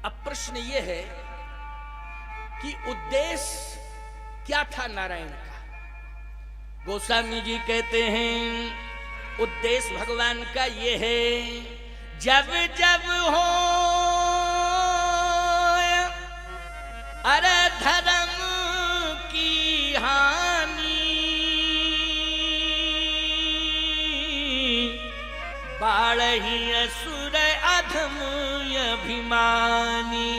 अब प्रश्न ये है कि उद्देश्य क्या था नारायण का। गोस्वामी जी कहते हैं उद्देश्य भगवान का ये है, जब जब हो अरे धर्म की हानि, बाढ़ही असुर अधम अभिमानी,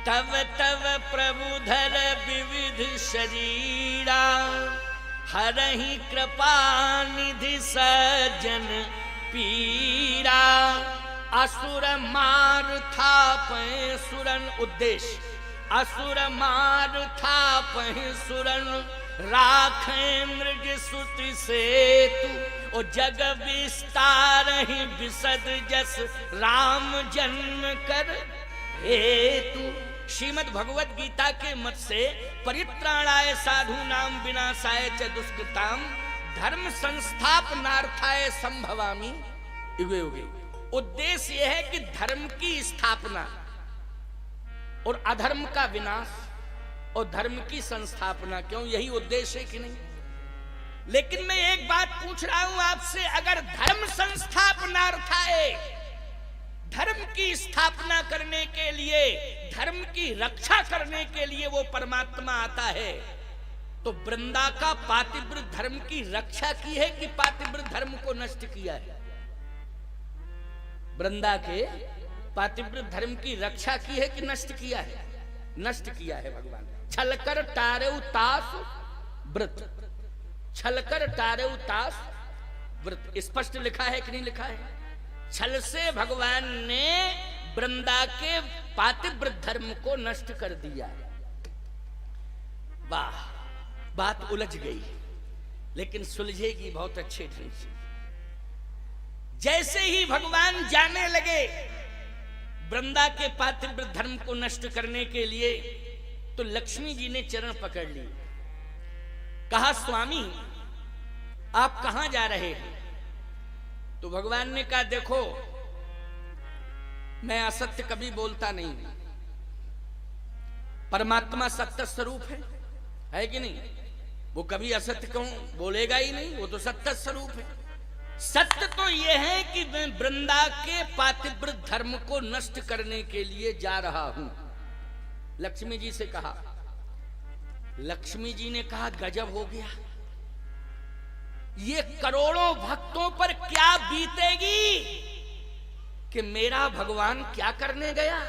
तब तब प्रभु धर विविध शरीरा, हरहि कृपा निधि सज्जन पीरा, असुर मार था पै सुरन। उद्देश्य असुर मार था पै सुरन, राखे मृग सुति सेतु, ओ जग विस्तार ही विसद जस राम जन्म कर हेतु। श्रीमद् भगवत गीता के मत से परित्राणाय साधु नाम विनाशाय च दुष्कृताम, धर्म संस्थापनार्थाय संभवामि युगे युगे। उद्देश्य यह है कि धर्म की स्थापना और अधर्म का विनाश और धर्म की संस्थापना। क्यों, यही उद्देश्य है कि नहीं? लेकिन मैं एक बात पूछ रहा हूं आपसे, अगर धर्म संस्थापनार्थाय, धर्म की स्थापना करने के लिए, धर्म की रक्षा करने के लिए वो परमात्मा आता है, तो वृंदा का पातिव्रत धर्म की रक्षा की है कि पातिव्रत धर्म को नष्ट किया है? वृंदा के पातिव्रत धर्म की रक्षा की है कि नष्ट किया है? नष्ट किया है भगवान। छलकर टारेउ तास व्रत, छलकर टारेउ तास व्रत, स्पष्ट लिखा है कि नहीं लिखा है? छल से भगवान ने वृंदा के पातिव्रत धर्म को नष्ट कर दिया। वाह, बात उलझ गई, लेकिन सुलझेगी बहुत अच्छे ढंग से। जैसे ही भगवान जाने लगे वृंदा के पातिव्रत धर्म को नष्ट करने के लिए, तो लक्ष्मी जी ने चरण पकड़ लिए। कहा, स्वामी आप कहां जा रहे हैं? तो भगवान ने कहा, देखो मैं असत्य कभी बोलता नहीं, परमात्मा सत्य स्वरूप है कि नहीं? वो कभी असत्य क्यों बोलेगा ही नहीं, वो तो सत्य स्वरूप है। सत्य तो यह है कि मैं वृंदा के पातिव्रत धर्म को नष्ट करने के लिए जा रहा हूं। लक्ष्मी जी से कहा। लक्ष्मी जी ने कहा, गजब हो गया, ये करोड़ों भक्तों पर क्या बीतेगी कि मेरा भगवान क्या करने गया।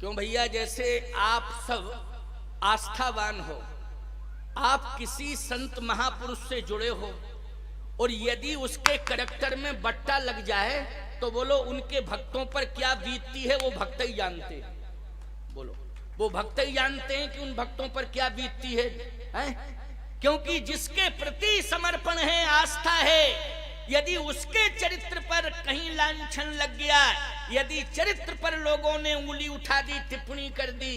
क्यों भैया, जैसे आप सब आस्थावान हो, आप किसी संत महापुरुष से जुड़े हो, और यदि उसके करैक्टर में बट्टा लग जाए तो बोलो उनके भक्तों पर क्या बीतती है, वो भक्त ही जानते हैं। बोलो, वो भक्त ही जानते हैं कि उन भक्तों पर क्या बीतती है? क्योंकि जिसके प्रति समर्पण है, आस्था है, यदि उसके चरित्र पर कहीं लांछन लग गया, यदि चरित्र पर लोगों ने उंगली उठा दी, टिप्पणी कर दी,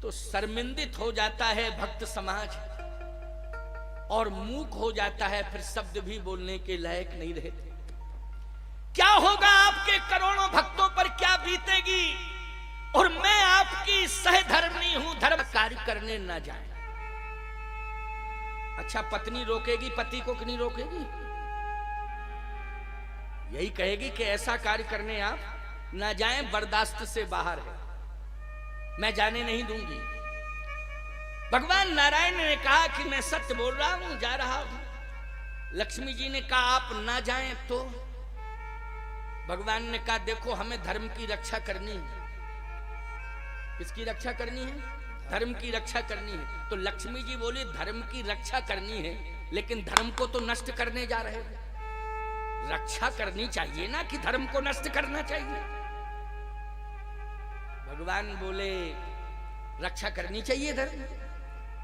तो शर्मिंदित हो जाता है भक्त समाज और मूक हो जाता है, फिर शब्द भी बोलने के लायक नहीं रहते। क्या होगा, आपके करोड़ों भक्तों पर क्या बीतेगी, और मैं आपकी सहधर्मिणी हूं, धर्म कार्य करने ना जाए। अच्छा, पत्नी रोकेगी पति को कि नहीं रोकेगी? यही कहेगी कि ऐसा कार्य करने आप ना जाएं, बर्दाश्त से बाहर है, मैं जाने नहीं दूंगी। भगवान नारायण ने कहा कि मैं सत्य बोल रहा हूं, जा रहा हूं। लक्ष्मी जी ने कहा आप ना जाएं तो? भगवान ने कहा, देखो हमें धर्म की रक्षा करनी है। किसकी रक्षा करनी है? धर्म की रक्षा करनी है। तो लक्ष्मी जी बोली, धर्म की रक्षा करनी है, लेकिन धर्म को तो नष्ट करने जा रहे हो। रक्षा करनी चाहिए ना कि धर्म को नष्ट करना चाहिए? भगवान बोले, रक्षा करनी चाहिए धर्म,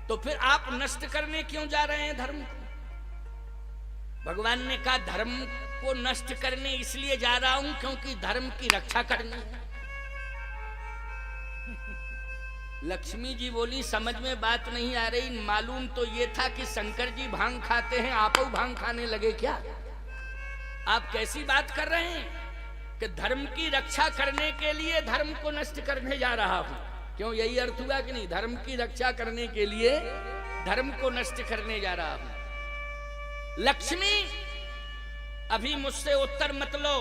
तो फिर आप नष्ट करने क्यों जा रहे हैं धर्म को? भगवान ने कहा, धर्म को नष्ट करने इसलिए जा रहा हूं क्योंकि धर्म की रक्षा करनी है। लक्ष्मी जी बोली, समझ में बात नहीं आ रही, मालूम तो ये था कि शंकर जी भांग खाते हैं, आप भांग खाने लगे क्या? आप कैसी बात कर रहे हैं? कि धर्म की रक्षा करने के लिए धर्म को नष्ट करने जा रहा हूं। क्यों, यही अर्थ हुआ कि नहीं? धर्म की रक्षा करने के लिए धर्म को नष्ट करने जा रहा हूं। लक्ष्मी, अभी मुझसे उत्तर मत लो,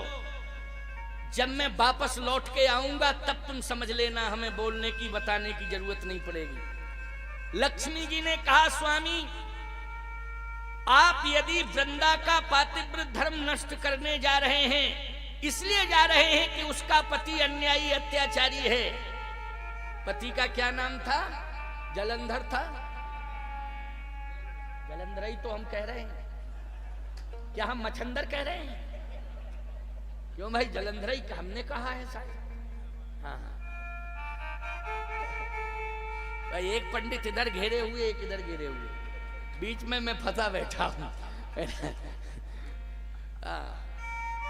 जब मैं वापस लौट के आऊंगा तब तुम समझ लेना, हमें बोलने की बताने की जरूरत नहीं पड़ेगी। लक्ष्मी जी ने कहा, स्वामी आप यदि वृंदा का पातिव्रत धर्म नष्ट करने जा रहे हैं, इसलिए जा रहे हैं कि उसका पति अन्यायी अत्याचारी है। पति का क्या नाम था? जलंधर था। जलंधर ही तो हम कह रहे हैं, क्या हम मच्छंदर कह रहे हैं? क्यों भाई, जलंधर ही हमने कहा है शायद। हाँ भाई, एक पंडित इधर घेरे हुए, एक इधर घेरे हुए, बीच में मैं फंसा बैठा हूं।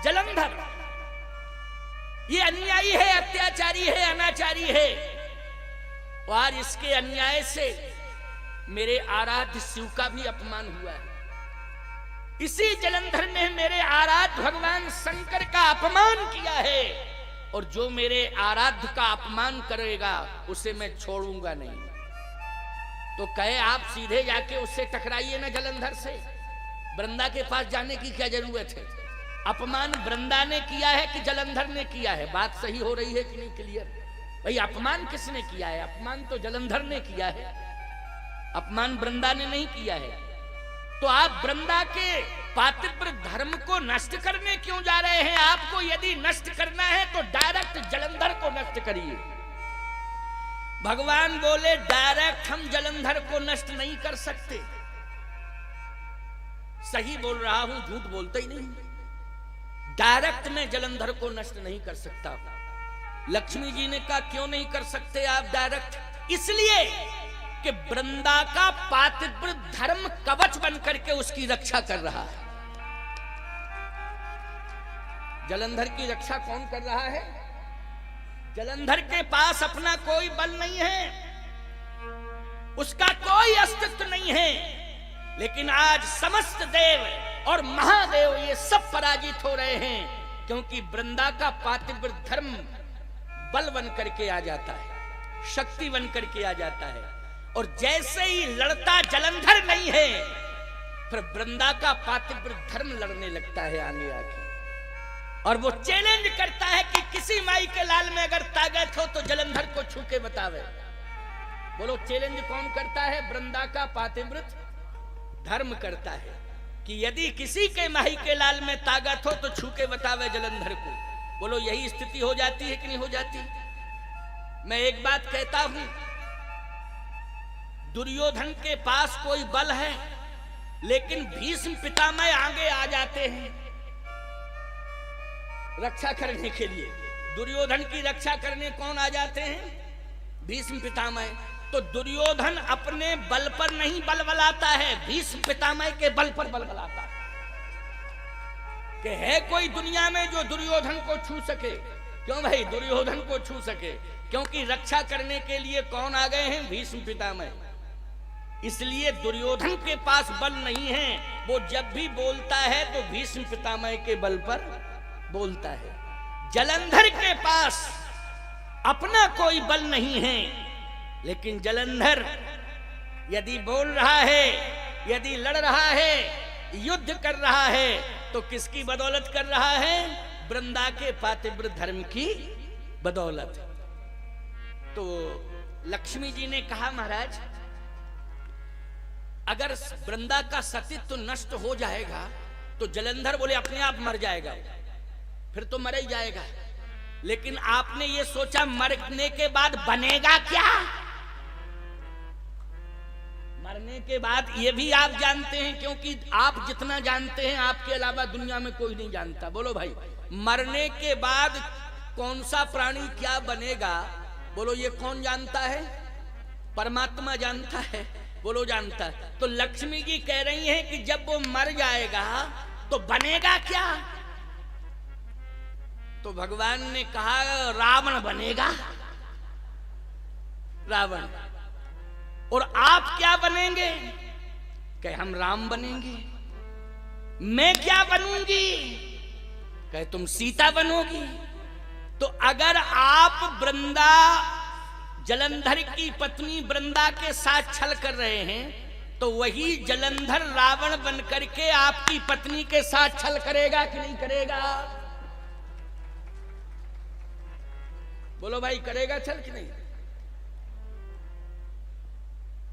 जलंधर ये अन्यायी है, अत्याचारी है, अनाचारी है, और इसके अन्याय से मेरे आराध्य शिव का भी अपमान हुआ है। इसी जलंधर ने मेरे आराध्य भगवान शंकर का अपमान किया है, और जो मेरे आराध्य का अपमान करेगा उसे मैं छोड़ूंगा नहीं। तो कहे आप सीधे जाके उससे टकराइए ना, जलंधर से। वृंदा के पास जाने की क्या जरूरत है? अपमान वृंदा ने किया है कि जलंधर ने किया है? बात सही हो रही है कि नहीं? क्लियर भाई, अपमान किसने किया है? अपमान तो जलंधर ने किया है, अपमान वृंदा ने नहीं किया है। तो आप वृंदा के पातिव्रत धर्म को नष्ट करने क्यों जा रहे हैं? आपको यदि नष्ट करना है तो डायरेक्ट जलंधर को नष्ट करिए। भगवान बोले, डायरेक्ट हम जलंधर को नष्ट नहीं कर सकते। सही बोल रहा हूं, झूठ बोलते ही नहीं। डायरेक्ट मैं जलंधर को नष्ट नहीं कर सकता। लक्ष्मी जी ने कहा, क्यों नहीं कर सकते आप डायरेक्ट? इसलिए कि वृंदा का पातिव्रत धर्म कवच बन करके उसकी रक्षा कर रहा है। जलंधर की रक्षा कौन कर रहा है? जलंधर के पास अपना कोई बल नहीं है, उसका कोई अस्तित्व नहीं है, लेकिन आज समस्त देव और महादेव ये सब पराजित हो रहे हैं, क्योंकि वृंदा का पातिव्रत धर्म बल बन करके आ जाता है, शक्ति बन करके आ जाता है। और जैसे ही लड़ता जलंधर नहीं है, फिर वृंदा का पातिव्रत धर्म लड़ने लगता है आगे आके, और वो चैलेंज करता है कि किसी माई के लाल में अगर ताकत हो तो जलंधर को छू के बतावे। बोलो, चैलेंज कौन करता है? वृंदा का पातिव्रत धर्म करता है कि यदि किसी के माई के लाल में ताकत हो तो छू के बतावे जलंधर को। बोलो, यही स्थिति हो जाती है कि नहीं हो जाती? मैं एक बात कहता हूं, दुर्योधन के पास कोई बल है, लेकिन भीष्म पितामह आगे आ जाते हैं रक्षा करने के लिए। दुर्योधन की रक्षा करने कौन आ जाते हैं? भीष्म पितामह। तो दुर्योधन अपने बल पर नहीं बलबलाता है, भीष्म पितामह के बल पर बलबलाता है। कि है कोई दुनिया में जो दुर्योधन को छू सके? क्यों भाई, दुर्योधन को छू सके, क्योंकि रक्षा करने के लिए कौन आ गए हैं? भीष्म पितामह। इसलिए दुर्योधन के पास बल नहीं है, वो जब भी बोलता है तो भीष्म पितामह के बल पर बोलता है। जलंधर के पास अपना कोई बल नहीं है, लेकिन जलंधर यदि बोल रहा है, यदि लड़ रहा है, युद्ध कर रहा है, तो किसकी बदौलत कर रहा है? वृंदा के पातिव्रत धर्म की बदौलत। तो लक्ष्मी जी ने कहा, महाराज अगर वृंदा का सतीत्व नष्ट हो जाएगा तो जलंधर बोले अपने आप मर जाएगा, फिर तो मर ही जाएगा। लेकिन आपने ये सोचा मरने के बाद बनेगा क्या? मरने के बाद ये भी आप जानते हैं, क्योंकि आप जितना जानते हैं आपके अलावा दुनिया में कोई नहीं जानता। बोलो भाई, मरने के बाद कौन सा प्राणी क्या बनेगा, बोलो ये कौन जानता है? परमात्मा जानता है। बोलो जानता है। तो लक्ष्मी जी कह रही हैं कि जब वो मर जाएगा तो बनेगा क्या? तो भगवान ने कहा रावण बनेगा, रावण। और आप क्या बनेंगे? कहे हम राम बनेंगे। मैं क्या बनूंगी? कहे तुम सीता बनोगी। तो अगर आप वृंदा जलंधर की पत्नी वृंदा के साथ छल कर रहे हैं, तो वही जलंधर रावण बन करके आपकी पत्नी के साथ छल करेगा कि नहीं करेगा? बोलो भाई, करेगा छल कि नहीं?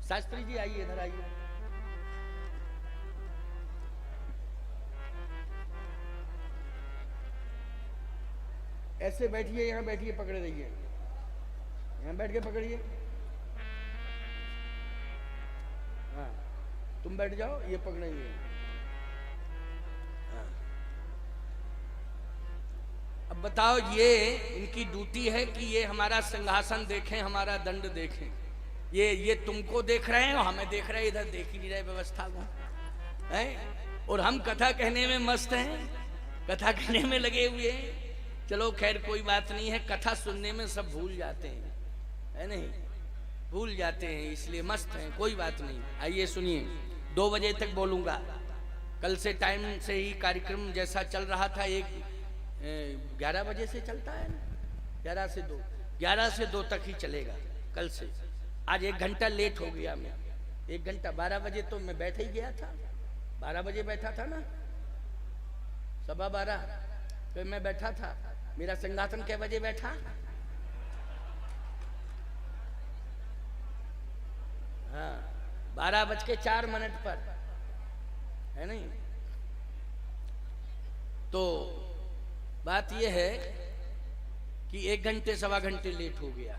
शास्त्री जी आइए, इधर आइए। ऐसे बैठिए, यहां बैठिए, पकड़े रहिए, यहां बैठ के पकड़िए। हाँ, तुम बैठ जाओ, ये पकड़ेंगे। हाँ। अब बताओ, ये इनकी ड्यूटी है कि ये हमारा सिंहासन देखें, हमारा दंड देखें। ये तुमको देख रहे हैं और हमें देख रहे हैं, इधर देख ही नहीं रहे व्यवस्था को, हैं? और हम कथा कहने में मस्त हैं, कथा कहने में लगे हुए हैं। चलो खैर कोई बात नहीं है, कथा सुनने में सब भूल जाते हैं, है नहीं? भूल जाते हैं, इसलिए मस्त हैं, कोई बात नहीं। आइए सुनिए, 2 बजे तक बोलूंगा। कल से टाइम से ही कार्यक्रम जैसा चल रहा था, 11 बजे से चलता है ना, 11 से 2 तक ही चलेगा कल से। आज 1 घंटा लेट हो गया मैं, 1 घंटा। 12 बजे तो मैं बैठ ही गया था, 12 बजे बैठा था ना, 12:15 तो मैं बैठा था। मेरा सिंहासन कै बजे बैठा? हाँ, 12:04 पर, है नहीं? तो बात यह है कि 1 घंटे 1.25 घंटे लेट हो गया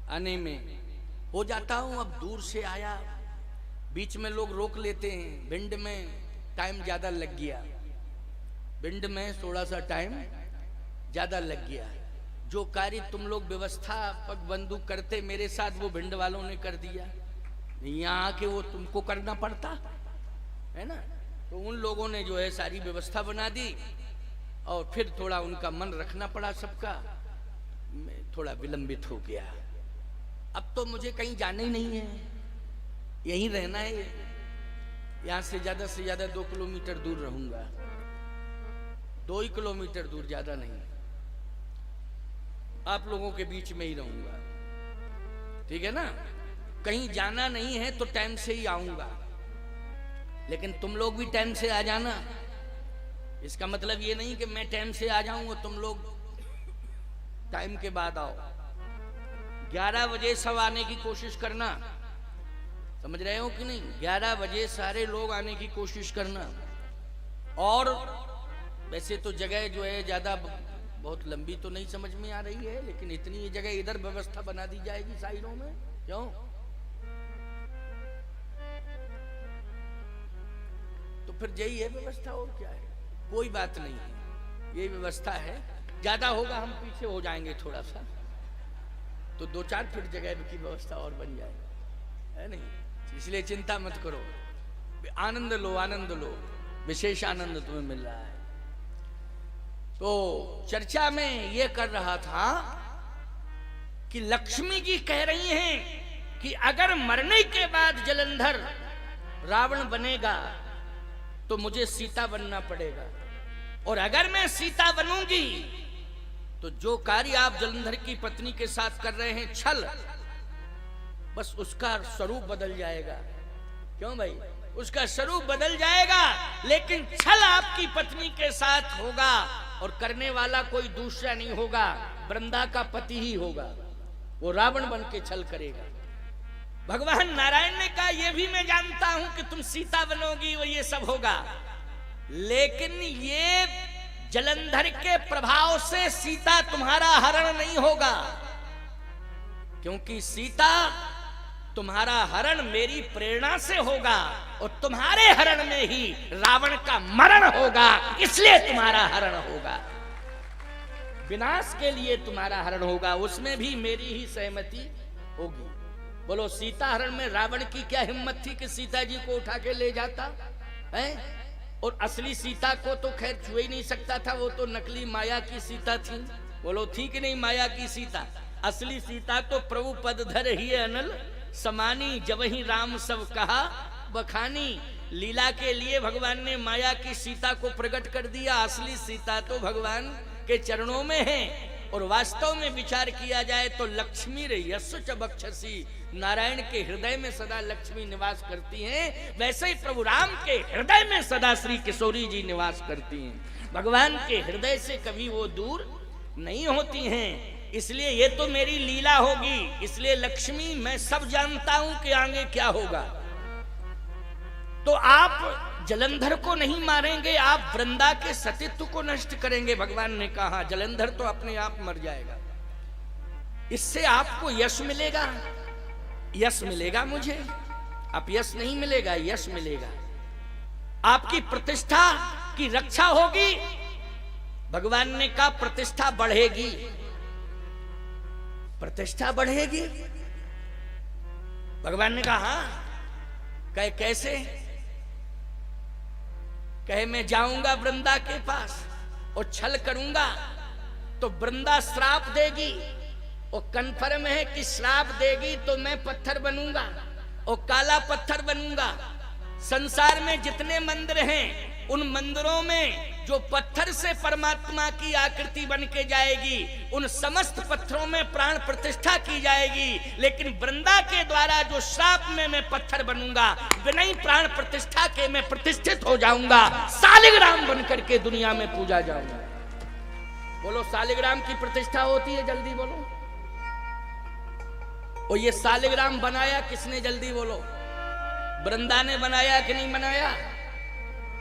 आने में। हो जाता हूं, अब दूर से आया, बीच में लोग रोक लेते हैं। भिंड में टाइम ज्यादा लग गया, भिंड में थोड़ा सा टाइम ज्यादा लग गया। जो कार्य तुम लोग व्यवस्था पग बंदूक करते मेरे साथ, वो भिंड वालों ने कर दिया। यहाँ आके वो तुमको करना पड़ता है ना। तो उन लोगों ने जो है सारी व्यवस्था बना दी, और फिर थोड़ा उनका मन रखना पड़ा सबका, थोड़ा विलंबित हो गया। अब तो मुझे कहीं जाना ही नहीं है, यहीं रहना है। यहाँ से ज्यादा 2 किलोमीटर दूर रहूंगा, 2 ही किलोमीटर दूर, ज्यादा नहीं। आप लोगों के बीच में ही रहूंगा, ठीक है ना? कहीं जाना नहीं है तो टाइम से ही आऊंगा, लेकिन तुम लोग भी टाइम से आ जाना। इसका मतलब ये नहीं कि मैं टाइम से आ जाऊं और तुम लोग टाइम के बाद आओ। 11 बजे सब आने की कोशिश करना, समझ रहे हो कि नहीं? 11 बजे सारे लोग आने की कोशिश करना। और वैसे तो जगह जो है ज्यादा बहुत लंबी तो नहीं समझ में आ रही है, लेकिन इतनी जगह इधर व्यवस्था बना दी जाएगी साइडों में। क्यों? तो फिर यही है व्यवस्था, और क्या है? कोई बात नहीं है, यही व्यवस्था है। ज्यादा होगा हम पीछे हो जाएंगे थोड़ा सा, तो 2-4 फीट जगह की व्यवस्था और बन जाए, है नहीं? इसलिए चिंता मत करो, आनंद लो, आनंद लो, विशेष आनंद तुम्हें मिल रहा है। तो चर्चा में ये कर रहा था कि लक्ष्मी जी कह रही हैं कि अगर मरने के बाद जलंधर रावण बनेगा तो मुझे सीता बनना पड़ेगा, और अगर मैं सीता बनूंगी तो जो कार्य आप जलंधर की पत्नी के साथ कर रहे हैं छल, बस उसका स्वरूप बदल जाएगा। क्यों भाई? उसका स्वरूप बदल जाएगा, लेकिन छल आपकी पत्नी के साथ होगा, और करने वाला कोई दूसरा नहीं होगा, वृंदा का पति ही होगा। वो रावण बन के छल करेगा। भगवान नारायण ने कहा, ये भी मैं जानता हूं कि तुम सीता बनोगी, वो ये सब होगा, लेकिन ये जलंधर के प्रभाव से सीता तुम्हारा हरण नहीं होगा, क्योंकि सीता तुम्हारा हरण मेरी प्रेरणा से होगा, और तुम्हारे हरण में ही रावण का मरण होगा, इसलिए तुम्हारा हरण होगा। विनाश के लिए तुम्हारा हरण होगा, उसमें भी मेरी ही सहमति होगी। बोलो, सीता हरण में रावण की क्या हिम्मत थी कि सीता जी को उठा के ले जाता है? और असली सीता को तो खैर छुए ही नहीं सकता था, वो तो नकली माया की सीता थी। बोलो, थी कि नहीं माया की सीता? असली सीता तो प्रभु पद धर ही अनल समानी, जब ही राम सब कहा बखानी। लीला के लिए भगवान ने माया की सीता को प्रकट कर दिया, असली सीता तो भगवान के चरणों में है। और वास्तव में विचार किया जाए तो लक्ष्मी यस्सु च बक्षसी, नारायण के हृदय में सदा लक्ष्मी निवास करती हैं, वैसे ही प्रभु राम के हृदय में सदा श्री किशोरी जी निवास करती हैं। भगवान के हृदय से कभी वो दूर नहीं होती हैं। इसलिए ये तो मेरी लीला होगी, इसलिए लक्ष्मी मैं सब जानता हूं कि आगे क्या होगा। तो आप जलंधर को नहीं मारेंगे, आप वृंदा के सतीत्व को नष्ट करेंगे। भगवान ने कहा जलंधर तो अपने आप मर जाएगा, इससे आपको यश मिलेगा, यश मिलेगा मुझे, अब यश नहीं मिलेगा, यश मिलेगा, आपकी प्रतिष्ठा की रक्षा होगी। भगवान ने कहा प्रतिष्ठा बढ़ेगी, प्रतिष्ठा बढ़ेगी। भगवान ने कहा हाँ, कहे कैसे? कहे मैं जाऊंगा वृंदा के पास और छल करूंगा तो वृंदा श्राप देगी, और कन्फर्म है कि श्राप देगी तो मैं पत्थर बनूंगा और काला पत्थर बनूंगा। संसार में जितने मंदिर हैं उन मंदिरों में जो पत्थर से परमात्मा की आकृति बन के जाएगी, उन समस्त पत्थरों में प्राण प्रतिष्ठा की जाएगी। लेकिन वृंदा के द्वारा जो श्राप में मैं पत्थर बनूंगा, बिना ही प्राण प्रतिष्ठा के मैं प्रतिष्ठित हो जाऊंगा, शालिग्राम बनकर के दुनिया में पूजा जाऊंगा। बोलो शालिग्राम की प्रतिष्ठा होती है, जल्दी बोलो। और ये शालिग्राम बनाया किसने, जल्दी बोलो। वृंदा ने बनाया कि नहीं बनाया?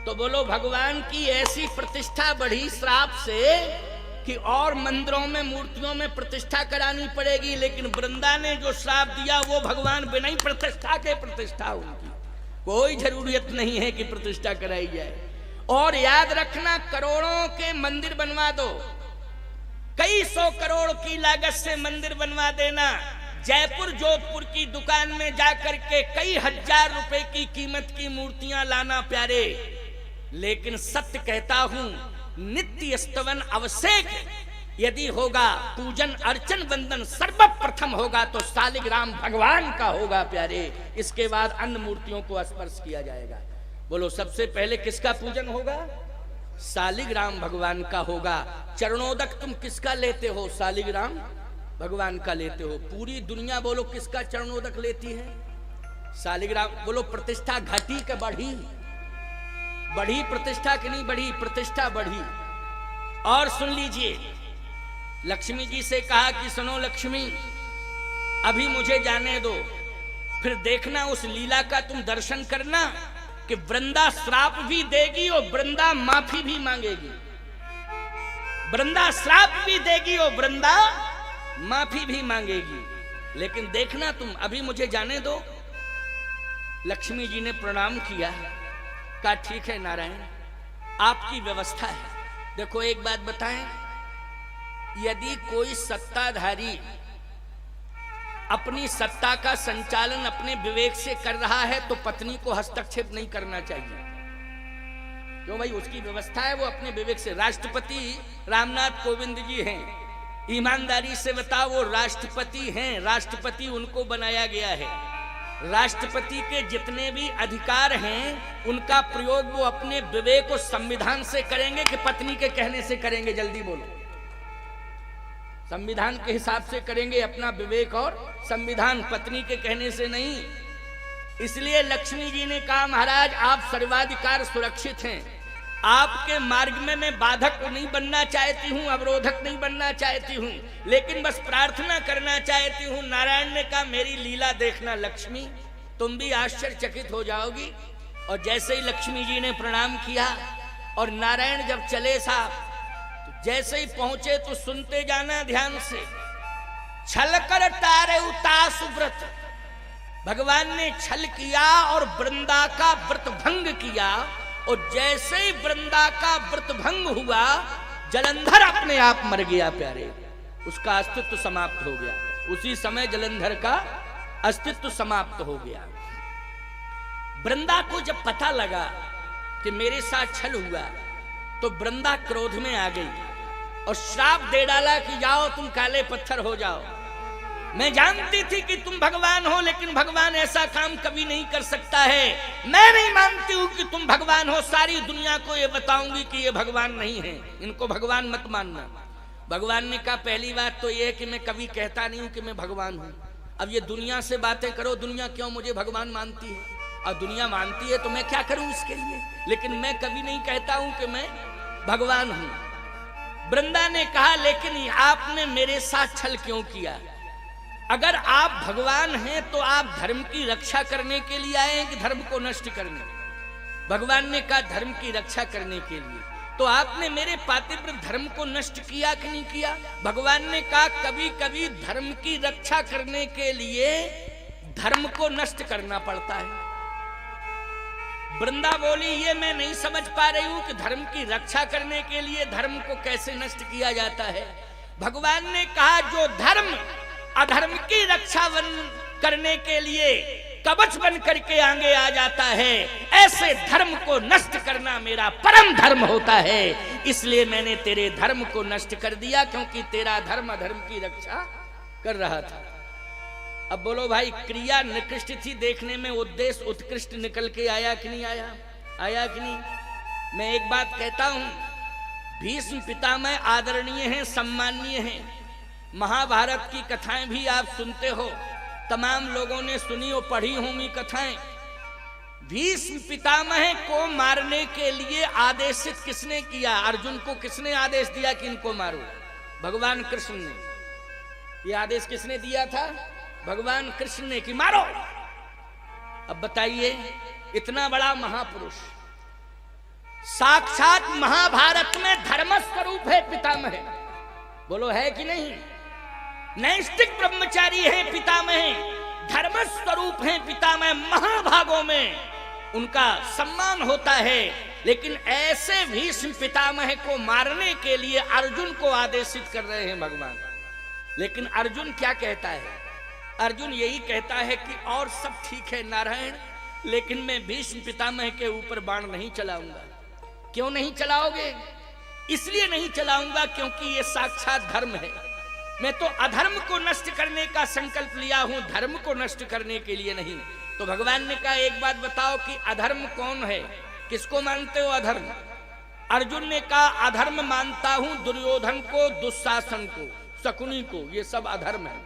तो बोलो भगवान की ऐसी प्रतिष्ठा बढ़ी श्राप से कि और मंदिरों में मूर्तियों में प्रतिष्ठा करानी पड़ेगी। लेकिन वृंदा ने जो श्राप दिया वो भगवान बिना ही प्रतिष्ठा के प्रतिष्ठा उनकी, कोई जरूरत नहीं है कि प्रतिष्ठा कराई जाए। और याद रखना, करोड़ों के मंदिर बनवा दो, कई 100 करोड़ की लागत से मंदिर बनवा देना, जयपुर जोधपुर की दुकान में जाकर के कई हजार रुपए की कीमत की मूर्तियां लाना प्यारे, लेकिन सत्य कहता हूं नित्य स्तवन अवश्य यदि होगा, पूजन अर्चन वंदन सर्वप्रथम होगा तो शालिग्राम भगवान का होगा प्यारे। इसके बाद अन्य मूर्तियों को स्पर्श किया जाएगा। बोलो सबसे पहले किसका पूजन होगा? शालिग्राम भगवान का होगा। चरणोदक तुम किसका लेते हो? शालिग्राम भगवान का लेते हो। पूरी दुनिया बोलो किसका चरणोदक लेती है? शालिग्राम। बोलो प्रतिष्ठा घटी के बढ़ी? बढ़ी प्रतिष्ठा कि नहीं बढ़ी? प्रतिष्ठा बढ़ी। और सुन लीजिए, लक्ष्मी जी से कहा कि सुनो लक्ष्मी, अभी मुझे जाने दो, फिर देखना उस लीला का तुम दर्शन करना कि वृंदा श्राप भी देगी और वृंदा माफी भी मांगेगी। वृंदा श्राप भी देगी और वृंदा माफी भी मांगेगी। लेकिन देखना तुम, अभी मुझे जाने दो। लक्ष्मी जी ने प्रणाम किया, कहा ठीक है नारायण, आपकी व्यवस्था है। देखो एक बात बताएं, यदि कोई सत्ताधारी अपनी सत्ता का संचालन अपने विवेक से कर रहा है तो पत्नी को हस्तक्षेप नहीं करना चाहिए। क्यों भाई? उसकी व्यवस्था है, वो अपने विवेक से। राष्ट्रपति रामनाथ कोविंद जी हैं, ईमानदारी से बताओ, वो राष्ट्रपति हैं, राष्ट्रपति उनको बनाया गया है। राष्ट्रपति के जितने भी अधिकार हैं उनका प्रयोग वो अपने विवेक और संविधान से करेंगे कि पत्नी के कहने से करेंगे? जल्दी बोलो। संविधान के हिसाब से करेंगे, अपना विवेक और संविधान, पत्नी के कहने से नहीं। इसलिए लक्ष्मी जी ने कहा महाराज आप सर्वाधिकार सुरक्षित हैं, आपके मार्ग में मैं बाधक नहीं बनना चाहती हूँ, अवरोधक नहीं बनना चाहती हूँ, लेकिन बस प्रार्थना करना चाहती हूँ। नारायण ने कहा मेरी लीला देखना लक्ष्मी, तुम भी आश्चर्यचकित हो जाओगी। और जैसे ही लक्ष्मी जी ने प्रणाम किया और नारायण जब चले साहब, तो जैसे ही पहुंचे तो सुनते जाना ध्यान से। छल कर तारे उतास व्रत, भगवान ने छल किया और वृंदा का व्रत भंग किया। और जैसे ही वृंदा का व्रत भंग हुआ, जलंधर अपने आप मर गया प्यारे, उसका अस्तित्व समाप्त हो गया। उसी समय जलंधर का अस्तित्व समाप्त हो गया। वृंदा को जब पता लगा कि मेरे साथ छल हुआ तो वृंदा क्रोध में आ गई और श्राप दे डाला कि जाओ तुम काले पत्थर हो जाओ। मैं जानती थी कि तुम भगवान हो, लेकिन भगवान ऐसा काम कभी नहीं कर सकता है। मैं नहीं मानती हूं कि तुम भगवान हो। सारी दुनिया को ये बताऊंगी कि ये भगवान नहीं है, इनको भगवान मत मानना। भगवान ने कहा पहली बात तो ये है कि मैं कभी कहता नहीं हूं कि मैं भगवान हूं। अब ये दुनिया से बातें करो, दुनिया क्यों मुझे भगवान मानती है, और दुनिया मानती है तो मैं क्या करूं इसके लिए, लेकिन मैं कभी नहीं कहता हूं कि मैं भगवान हूं। वृंदा ने कहा लेकिन आपने मेरे साथ छल क्यों किया? अगर आप भगवान हैं तो आप धर्म की रक्षा करने के लिए आए हैं कि धर्म को नष्ट करने? भगवान ने कहा धर्म की रक्षा करने के लिए। तो आपने मेरे पातिव्र धर्म को नष्ट किया कि नहीं किया? भगवान ने कहा कभी कभी धर्म की रक्षा करने के लिए धर्म को नष्ट करना पड़ता है। वृंदा बोली ये मैं नहीं समझ पा रही हूं कि धर्म की रक्षा करने के लिए धर्म को कैसे नष्ट किया जाता है। भगवान ने कहा जो धर्म अधर्म की रक्षा करने के लिए कवच बन करके आगे आ जाता है, ऐसे धर्म को नष्ट करना मेरा परम धर्म होता है। इसलिए मैंने तेरे धर्म को नष्ट कर दिया, क्योंकि तेरा धर्म अधर्म की रक्षा कर रहा था। अब बोलो भाई, क्रिया निकृष्ट थी, देखने में उद्देश्य उत्कृष्ट निकल के आया कि नहीं आया? आया कि नहीं? मैं एक बात कहता हूं, भीष्म पितामह आदरणीय हैं, सम्माननीय हैं। महाभारत की कथाएं भी आप सुनते हो, तमाम लोगों ने सुनी और पढ़ी होंगी कथाएं। भीष्म पितामह को मारने के लिए आदेशित किसने किया? अर्जुन को किसने आदेश दिया कि इनको मारो? भगवान कृष्ण ने। ये आदेश किसने दिया था? भगवान कृष्ण ने, कि मारो। अब बताइए, इतना बड़ा महापुरुष, साक्षात महाभारत में धर्म स्वरूप है पितामह, बोलो है कि नहीं? नैष्ठिक ब्रह्मचारी है पितामह, धर्म स्वरूप है पितामह, महाभागों में उनका सम्मान होता है। लेकिन ऐसे भीष्म पितामह को मारने के लिए अर्जुन को आदेशित कर रहे हैं भगवान। लेकिन अर्जुन क्या कहता है? अर्जुन यही कहता है कि और सब ठीक है नारायण, लेकिन मैं भीष्म पितामह के ऊपर बाण नहीं चलाऊंगा। क्यों नहीं चलाओगे? इसलिए नहीं चलाऊंगा क्योंकि ये साक्षात धर्म है। मैं तो अधर्म को नष्ट करने का संकल्प लिया हूं, धर्म को नष्ट करने के लिए नहीं। तो भगवान ने कहा एक बात बताओ कि अधर्म कौन है? किसको मानते हो अधर्म? अर्जुन ने कहा अधर्म मानता हूं दुर्योधन को, दुशासन को, शकुनी को, ये सब अधर्म है।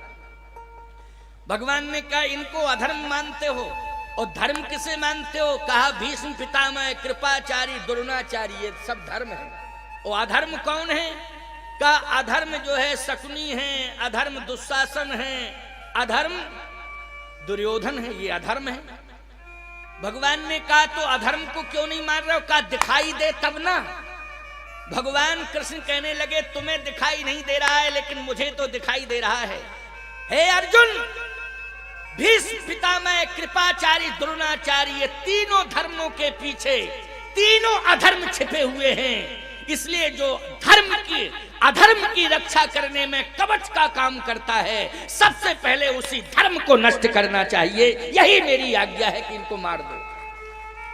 भगवान ने कहा इनको अधर्म मानते हो, और धर्म किसे मानते हो? कहा भीष्म पितामह, कृपाचारी, द्रोणाचार्य, ये सब धर्म है। और अधर्म कौन है? का अधर्म जो है शकुनी है, अधर्म दुशासन है, अधर्म दुर्योधन है, ये अधर्म है। भगवान ने कहा तो अधर्म को क्यों नहीं मार रहे हो? कहा दिखाई दे तब ना। भगवान कृष्ण कहने लगे तुम्हें दिखाई नहीं दे रहा है, लेकिन मुझे तो दिखाई दे रहा है। हे अर्जुन, भीष्म पितामह, कृपाचारी, द्रोणाचार्य, ये तीनों धर्मों के पीछे तीनों अधर्म छिपे हुए हैं। इसलिए जो धर्म की अधर्म की रक्षा करने में कवच का काम करता है, सबसे पहले उसी धर्म को नष्ट करना चाहिए। यही मेरी आज्ञा है कि इनको मार दो,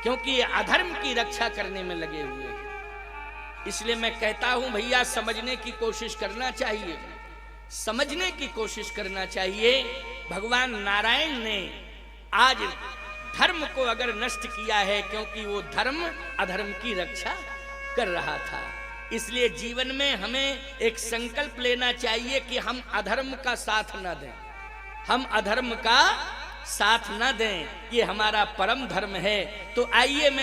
क्योंकि ये अधर्म की रक्षा करने में लगे हुए हैं। इसलिए मैं कहता हूं भैया, समझने की कोशिश करना चाहिए, समझने की कोशिश करना चाहिए। भगवान नारायण ने आज धर्म को अगर नष्ट किया है, क्योंकि वो धर्म अधर्म की रक्षा कर रहा था। इसलिए जीवन में हमें एक संकल्प लेना चाहिए कि हम अधर्म का साथ न दें, हम अधर्म का साथ न दें। ये हमारा परम धर्म है। तो आइए मैं